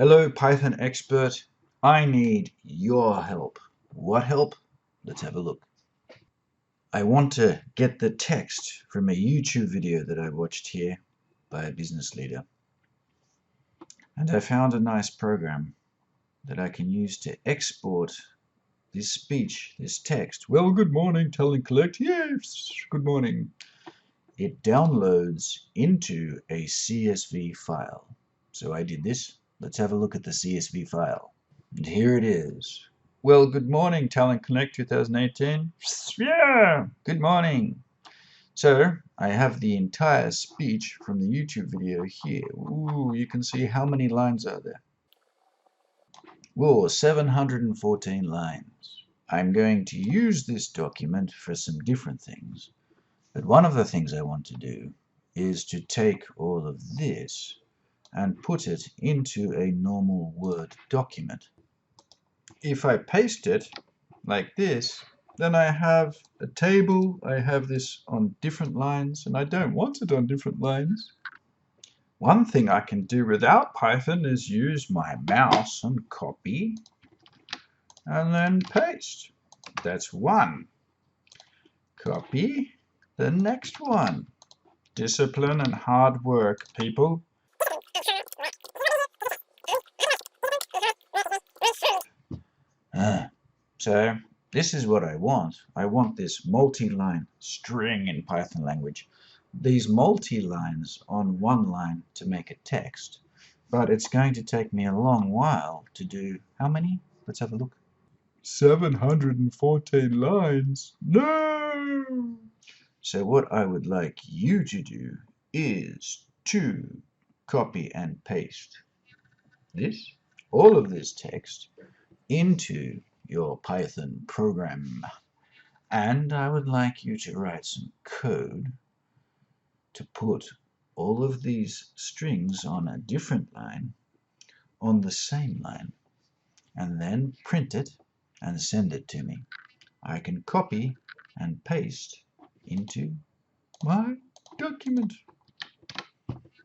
Hello, Python expert. I need your help. What help? Let's have a look. I want to get the text from a YouTube video that I watched here by a business leader. And I found a nice program that I can use to export this speech, this text. Well, good morning, tell and collect. Yes, good morning. It downloads into a CSV file. So I did this. Let's have a look at the CSV file. And here it is. Well, good morning, Talent Connect 2018. Yeah, good morning. So I have the entire speech from the YouTube video here. Ooh, you can see how many lines are there. Whoa, 714 lines. I'm going to use this document for some different things. But one of the things I want to do is to take all of this and put it into a normal Word document. If I paste it like this, then I have a table, I have this on different lines, and I don't want it on different lines. One thing I can do without Python is use my mouse and copy, and then paste. That's one. Copy the next one. Discipline and hard work, people. So this is what I want. I want this multi-line string in Python language. These multi-lines on one line to make a text. But it's going to take me a long while to do how many? Let's have a look. 714 lines. No! So what I would like you to do is to copy and paste this, all of this text, into your Python program. And I would like you to write some code to put all of these strings on a different line on the same line, and then print it and send it to me. I can copy and paste into my document.